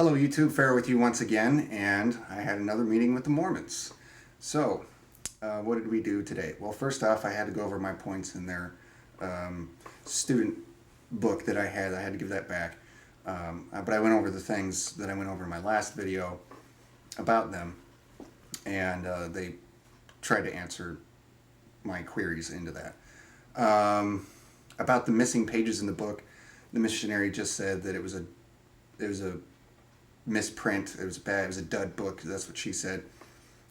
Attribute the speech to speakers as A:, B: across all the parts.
A: Hello YouTube, Farrah with you once again, and I had another meeting with the Mormons. So, what did we do today? Well, first off, I had to go over my points in their student book that I had. I had to give that back. But I went over the things that I went over in my last video about them, and they tried to answer my queries into that. About the missing pages in the book, the missionary just said that it was a misprint. It was bad. It was a dud book. That's what she said,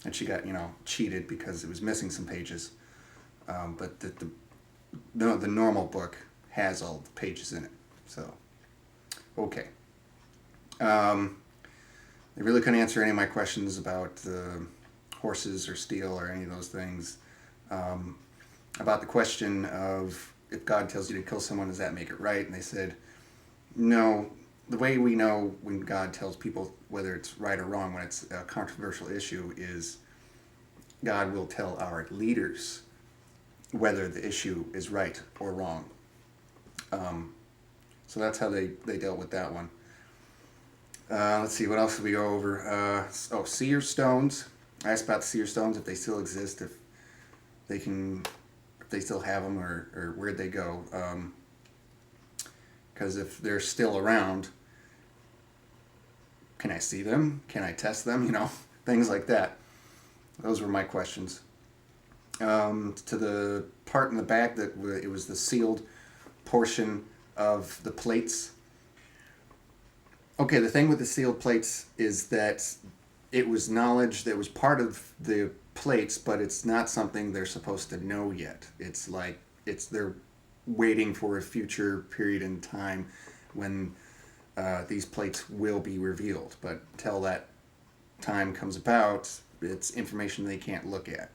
A: and she got cheated because it was missing some pages. But the normal book has all the pages in it. So okay. They really couldn't answer any of my questions about the horses or steel or any of those things. About the question of if God tells you to kill someone, does that make it right? And they said, no. The way we know when God tells people whether it's right or wrong, when it's a controversial issue, is God will tell our leaders whether the issue is right or wrong. So that's how they dealt with that one. Let's see, what else did we go over? Seer stones. I asked about the seer stones, if they still exist, if they still have them, or where'd they go. Because if they're still around, can I see them? Can I test them? Things like that. Those were my questions. To the part in the back that it was the sealed portion of the plates. Okay, the thing with the sealed plates is that it was knowledge that was part of the plates, but it's not something they're supposed to know yet. It's like they're waiting for a future period in time when these plates will be revealed, but until that time comes about, it's information they can't look at.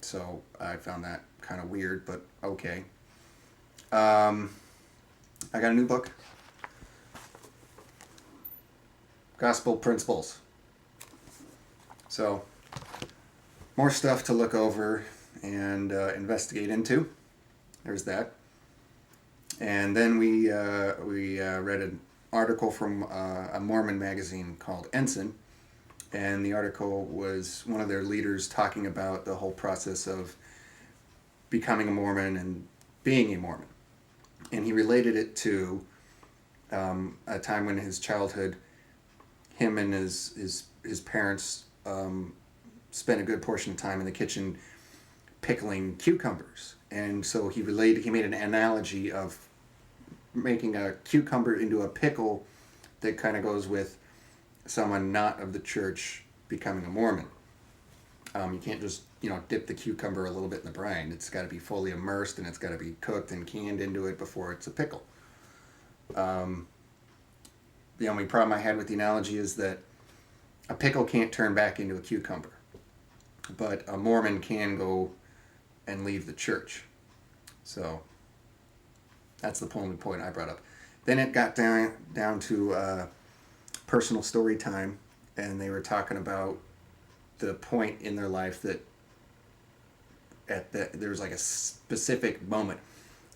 A: So I found that kind of weird, but okay. I got a new book, Gospel Principles. So more stuff to look over and investigate into. There's that. And then we read an article from a Mormon magazine called Ensign, and the article was one of their leaders talking about the whole process of becoming a Mormon and being a Mormon. And he related it to a time when his childhood, him and his parents spent a good portion of time in the kitchen pickling cucumbers. And so he made an analogy of making a cucumber into a pickle that kind of goes with someone not of the church becoming a Mormon. You can't just dip the cucumber a little bit in the brine. It's got to be fully immersed, and it's got to be cooked and canned into it before it's a pickle. The only problem I had with the analogy is that a pickle can't turn back into a cucumber, but a Mormon can go and leave the church. So that's the only point I brought up. Then it got down to personal story time, and they were talking about the point in their life that there was like a specific moment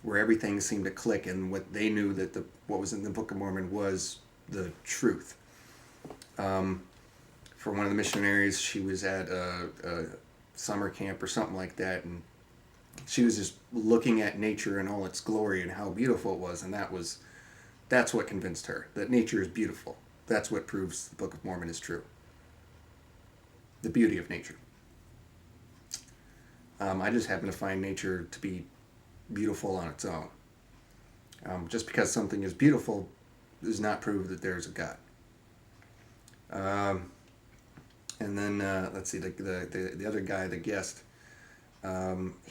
A: where everything seemed to click, and what they knew that what was in the Book of Mormon was the truth. For one of the missionaries, she was at a summer camp or something like that, and she was just looking at nature in all its glory and how beautiful it was, and that's what convinced her that nature is beautiful. That's what proves the Book of Mormon is true. The beauty of nature. I just happen to find nature to be beautiful on its own. Just because something is beautiful does not prove that there's a God. And then let's see, the other guy, the guest,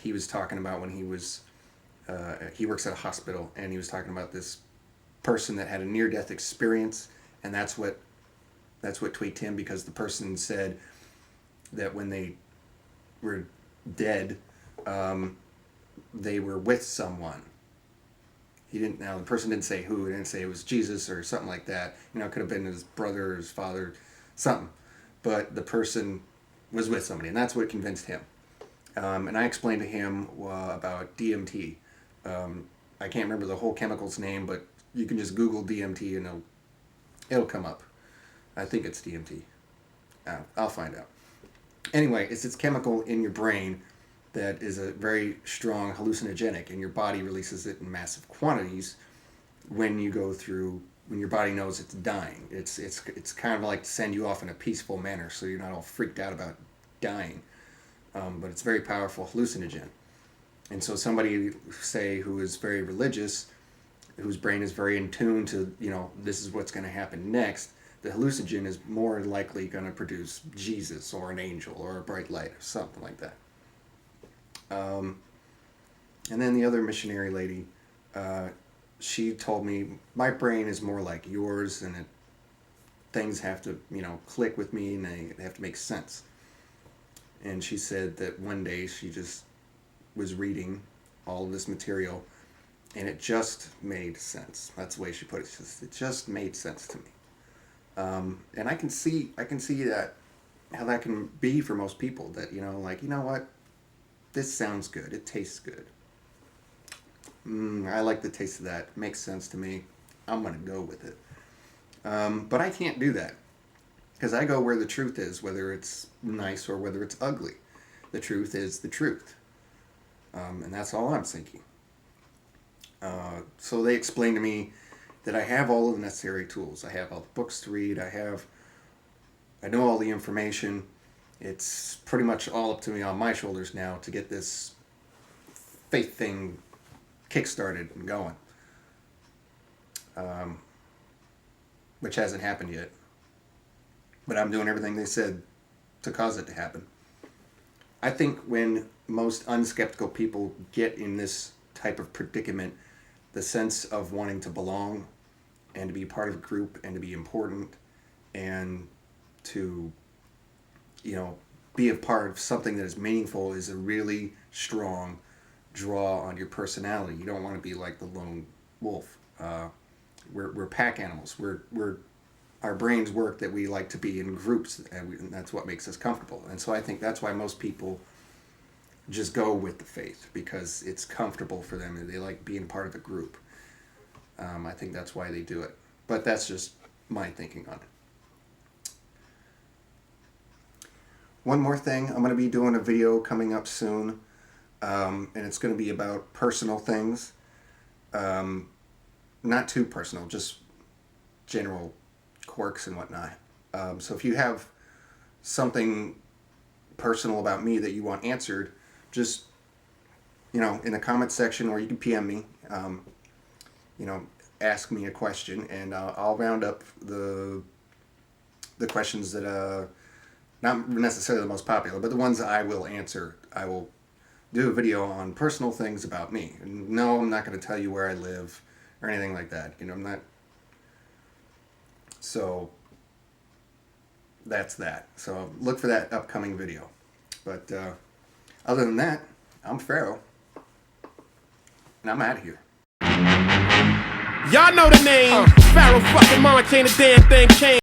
A: he was talking about when he works at a hospital, and he was talking about this person that had a near-death experience, and that's what tweaked him, because the person said that when they were dead, they were with someone. The person didn't say who. He didn't say it was Jesus or something like that. It could have been his brother or his father, something. But the person was with somebody, and that's what convinced him. And I explained to him about DMT. I can't remember the whole chemical's name, but you can just Google DMT and it'll It'll come up. I think it's DMT. I'll find out. Anyway, it's this chemical in your brain that is a very strong hallucinogenic, and your body releases it in massive quantities when your body knows it's dying. It's kind of like to send you off in a peaceful manner, so you're not all freaked out about dying. But it's very powerful hallucinogen. And so somebody, say, who is very religious, whose brain is very in tune to, this is what's going to happen next, the hallucinogen is more likely going to produce Jesus or an angel or a bright light or something like that. And then the other missionary lady, she told me, my brain is more like yours, and things have to, click with me, and they have to make sense. And she said that one day she just was reading all of this material, and it just made sense. That's the way she put it. It just made sense to me. And I can see that, how that can be for most people, that, what? This sounds good. It tastes good. I like the taste of that. It makes sense to me. I'm going to go with it. But I can't do that, because I go where the truth is, whether it's nice or whether it's ugly. The truth is the truth. And that's all I'm thinking. So they explained to me that I have all of the necessary tools. I have all the books to read. I know all the information. It's pretty much all up to me on my shoulders now to get this faith thing kick-started and going. Which hasn't happened yet. But I'm doing everything they said to cause it to happen. I think when most unskeptical people get in this type of predicament, the sense of wanting to belong and to be part of a group and to be important and to, be a part of something that is meaningful is a really strong draw on your personality. You don't want to be like the lone wolf. We're pack animals. Our brains work that we like to be in groups, and that's what makes us comfortable. And so I think that's why most people just go with the faith, because it's comfortable for them and they like being part of a group. I think that's why they do it. But that's just my thinking on it. One more thing, I'm going to be doing a video coming up soon, and it's going to be about personal things. Not too personal, just general quirks and whatnot. So if you have something personal about me that you want answered, just, in the comment section, or you can PM me, ask me a question, and I'll round up the questions that, not necessarily the most popular, but the ones that I will answer. I will do a video on personal things about me. And no, I'm not going to tell you where I live or anything like that. I'm not. So that's that. So look for that upcoming video. But other than that, I'm Pharaoh, and I'm out of here.
B: Y'all know the name. Pharaoh fucking Monk, ain't a damn thing changed.